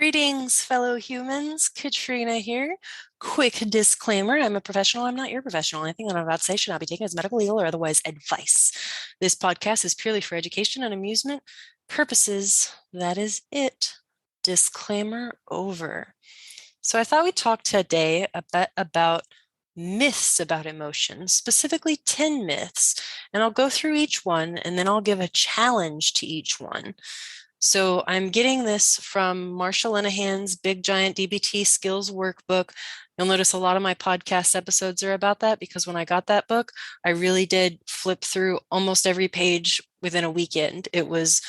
Greetings, fellow humans. Katrina here. Quick disclaimer, I'm a professional. I'm not your professional. Anything that I'm about to say should not be taken as medical, legal, or otherwise advice. This podcast is purely for education and amusement purposes. That is it. Disclaimer over. So I thought we'd talk today about myths about emotions, specifically 10 myths, and I'll go through each one and then I'll give a challenge to each one. So I'm getting this from Marsha Linehan's Big Giant DBT Skills Workbook. You'll notice a lot of my podcast episodes are about that because when I got that book, I really did flip through almost every page within a weekend. It was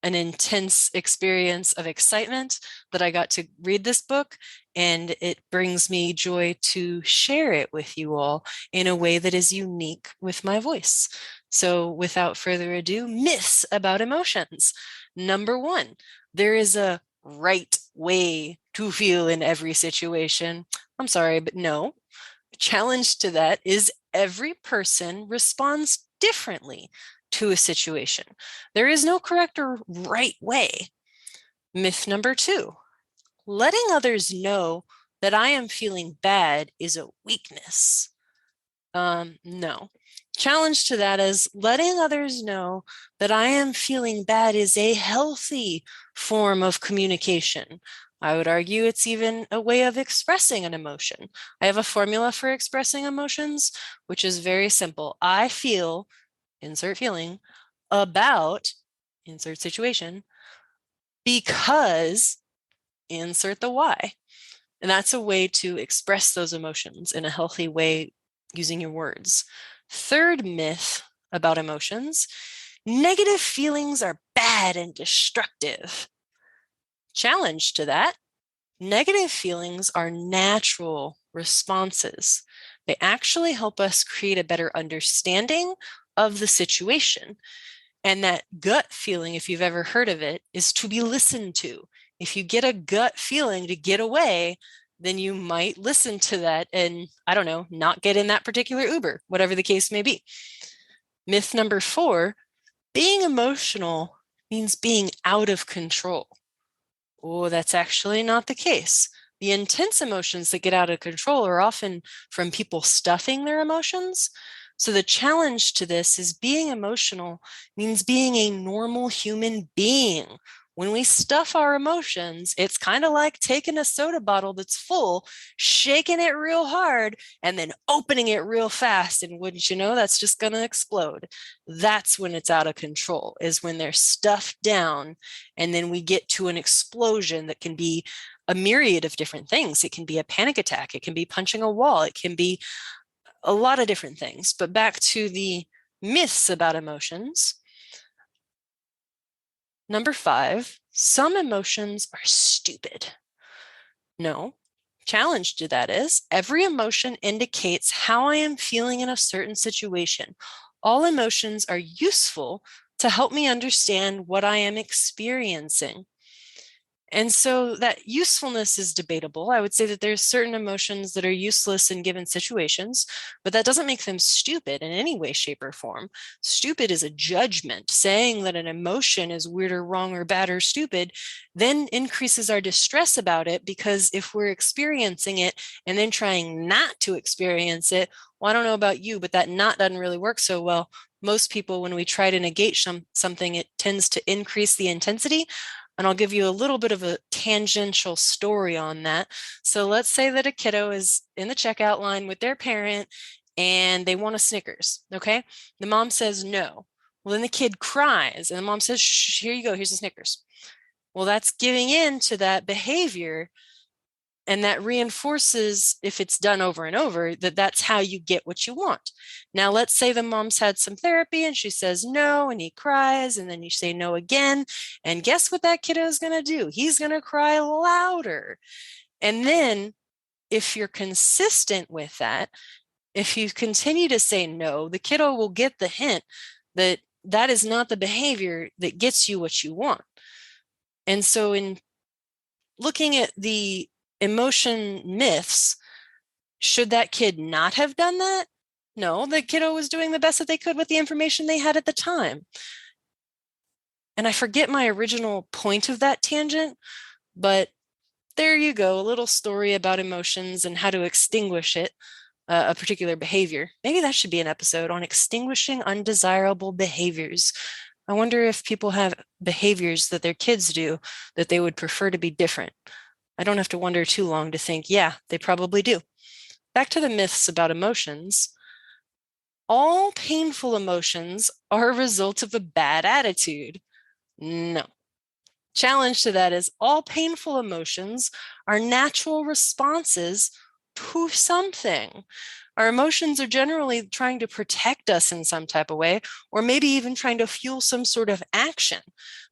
an intense experience of excitement that I got to read this book, and it brings me joy to share it with you all in a way that is unique with my voice. So without further ado, myths about emotions. Number one, there is a right way to feel in every situation. I'm sorry, but no. Challenge to that is every person responds differently to a situation. There is no correct or right way. Myth number two, letting others know that I am feeling bad is a weakness. No. Challenge to that is letting others know that I am feeling bad is a healthy form of communication. I would argue it's even a way of expressing an emotion. I have a formula for expressing emotions, which is very simple. I feel, insert feeling, about, insert situation, because, insert the why. And that's a way to express those emotions in a healthy way using your words. Third myth about emotions, negative feelings are bad and destructive. Challenge to that, negative feelings are natural responses. They actually help us create a better understanding of the situation. And that gut feeling, if you've ever heard of it, is to be listened to. If you get a gut feeling to get away, then you might listen to that and, I don't know, not get in that particular Uber, whatever the case may be. Myth number four, being emotional means being out of control. Oh, that's actually not the case. The intense emotions that get out of control are often from people stuffing their emotions. So the challenge to this is being emotional means being a normal human being. When we stuff our emotions, it's kind of like taking a soda bottle that's full, shaking it real hard, and then opening it real fast. And wouldn't you know, that's just going to explode. That's when it's out of control, is when they're stuffed down. And then we get to an explosion that can be a myriad of different things. It can be a panic attack. It can be punching a wall. It can be a lot of different things. But back to the myths about emotions. Number five, some emotions are stupid. No. Challenge to that is every emotion indicates how I am feeling in a certain situation. All emotions are useful to help me understand what I am experiencing. And so that usefulness is debatable. I would say that there's certain emotions that are useless in given situations, but that doesn't make them stupid in any way, shape, or form. Stupid is a judgment. Saying that an emotion is weird or wrong or bad or stupid then increases our distress about it, because if we're experiencing it and then trying not to experience it, well, I don't know about you, but that not doesn't really work so well. Most people, when we try to negate something, it tends to increase the intensity. And I'll give you a little bit of a tangential story on that. So let's say that a kiddo is in the checkout line with their parent and they want a Snickers, okay? The mom says no. Well, then the kid cries and the mom says, shh, here you go, here's a Snickers. Well, that's giving in to that behavior. And that reinforces, if it's done over and over, that that's how you get what you want. Now, let's say the mom's had some therapy and she says no, and he cries, and then you say no again. And guess what that kiddo is going to do? He's going to cry louder. And then, if you're consistent with that, if you continue to say no, the kiddo will get the hint that that is not the behavior that gets you what you want. And so, in looking at the emotion myths, should that kid not have done that? No, the kiddo was doing the best that they could with the information they had at the time. And I forget my original point of that tangent, but there you go, a little story about emotions and how to extinguish it, a particular behavior. Maybe that should be an episode on extinguishing undesirable behaviors. I wonder if people have behaviors that their kids do that they would prefer to be different. I don't have to wonder too long to think, yeah, they probably do. Back to the myths about emotions. All painful emotions are a result of a bad attitude. No. Challenge to that is all painful emotions are natural responses to something. Our emotions are generally trying to protect us in some type of way, or maybe even trying to fuel some sort of action.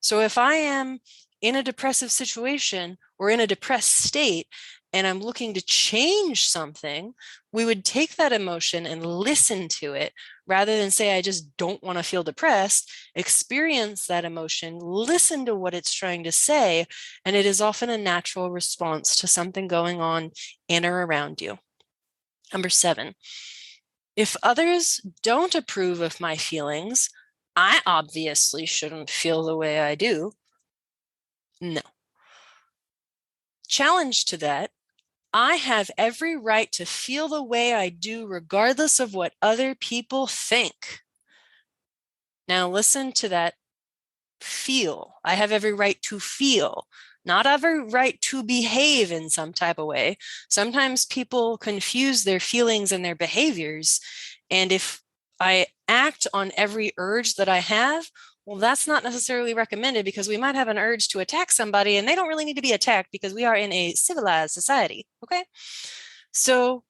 So if I am in a depressive situation or in a depressed state, and I'm looking to change something, we would take that emotion and listen to it rather than say, I just don't want to feel depressed. Experience that emotion, listen to what it's trying to say, and it is often a natural response to something going on in or around you. Number 7, if others don't approve of my feelings, I obviously shouldn't feel the way I do. No. Challenge to that, I have every right to feel the way I do, regardless of what other people think. Now, listen to that. Feel. I have every right to feel, not every right to behave in some type of way. Sometimes people confuse their feelings and their behaviors. And if I act on every urge that I have, well, that's not necessarily recommended because we might have an urge to attack somebody and they don't really need to be attacked because we are in a civilized society. Okay. So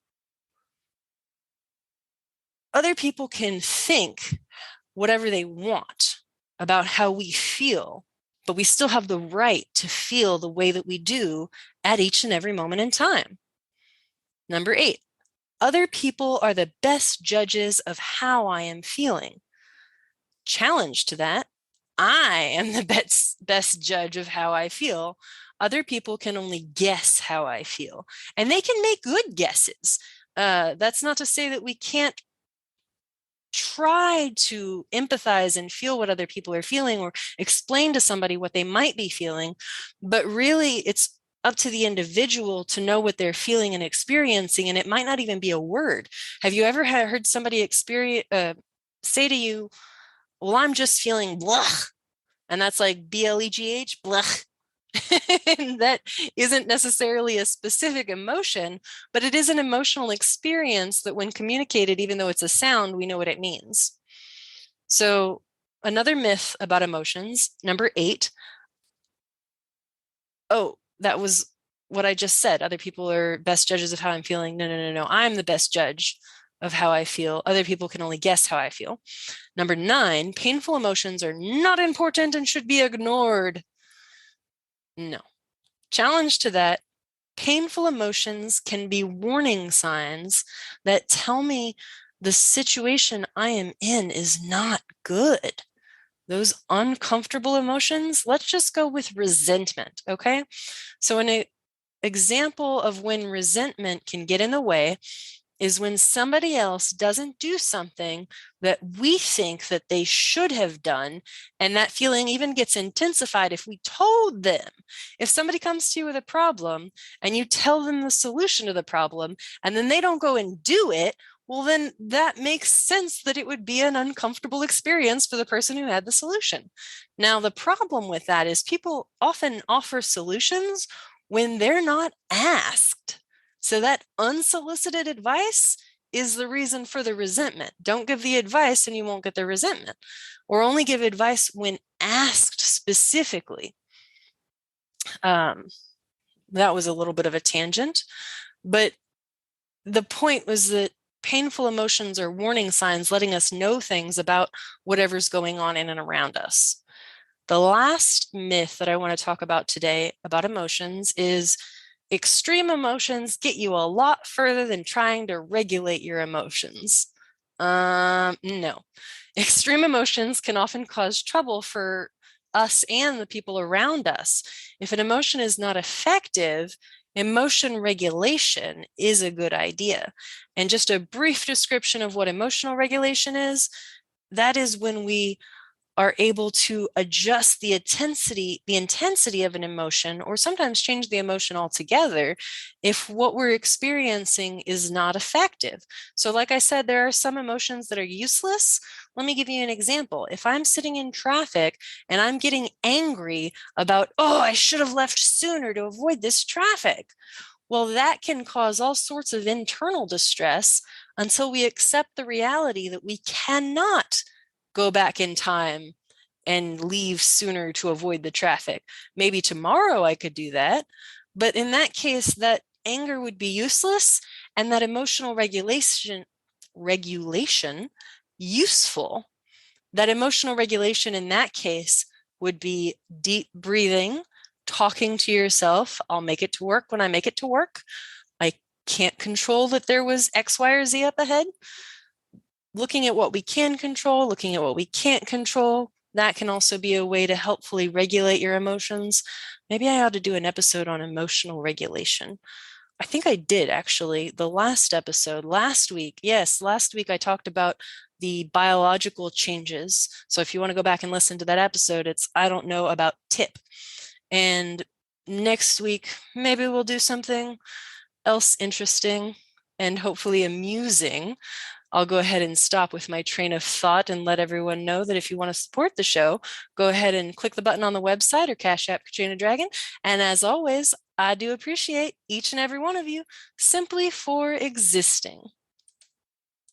other people can think whatever they want about how we feel, but we still have the right to feel the way that we do at each and every moment in time. Number 8, other people are the best judges of how I am feeling. Challenge to that, I am the best judge of how I feel. Other people can only guess how I feel, and they can make good guesses. That's not to say that we can't try to empathize and feel what other people are feeling or explain to somebody what they might be feeling, but really it's up to the individual to know what they're feeling and experiencing, and it might not even be a word. Have you ever heard somebody say to you, well, I'm just feeling blah, and that's like BLEGH, blah. And that isn't necessarily a specific emotion, but it is an emotional experience that when communicated, even though it's a sound, we know what it means. So another myth about emotions, number 8. Oh, that was what I just said. Other people are best judges of how I'm feeling. No. I'm the best judge of how I feel. Other people can only guess how I feel. Number 9, painful emotions are not important and should be ignored. No. Challenge to that, painful emotions can be warning signs that tell me the situation I am in is not good. Those uncomfortable emotions, let's just go with resentment, okay? So an example of when resentment can get in the way is when somebody else doesn't do something that we think that they should have done, and that feeling even gets intensified if we told them. If somebody comes to you with a problem and you tell them the solution to the problem and then they don't go and do it, well, then that makes sense that it would be an uncomfortable experience for the person who had the solution. Now, the problem with that is people often offer solutions when they're not asked. So that unsolicited advice is the reason for the resentment. Don't give the advice and you won't get the resentment. Or only give advice when asked specifically. That was a little bit of a tangent, but the point was that painful emotions are warning signs letting us know things about whatever's going on in and around us. The last myth that I want to talk about today about emotions is extreme emotions get you a lot further than trying to regulate your emotions. No. Extreme emotions can often cause trouble for us and the people around us. If an emotion is not effective, emotion regulation is a good idea. And just a brief description of what emotional regulation is, that is when we are able to adjust the intensity of an emotion, or sometimes change the emotion altogether if what we're experiencing is not effective. So like I said, there are some emotions that are useless. Let me give you an example. If I'm sitting in traffic and I'm getting angry about, oh, I should have left sooner to avoid this traffic, well, that can cause all sorts of internal distress until we accept the reality that we cannot go back in time and leave sooner to avoid the traffic. Maybe tomorrow I could do that, but in that case, that anger would be useless and that emotional regulation useful. That emotional regulation in that case would be deep breathing, talking to yourself. I'll make it to work when I make it to work. I can't control that there was X, Y, or Z up ahead. Looking at what we can control, looking at what we can't control, that can also be a way to helpfully regulate your emotions. Maybe I ought to do an episode on emotional regulation. I think I did actually. The last episode, last week, yes, last week I talked about the biological changes. So if you want to go back and listen to that episode, it's I don't know about tip. And next week, maybe we'll do something else interesting and hopefully amusing. I'll go ahead and stop with my train of thought and let everyone know that if you want to support the show, go ahead and click the button on the website or Cash App Katrina Dragon. And as always, I do appreciate each and every one of you simply for existing.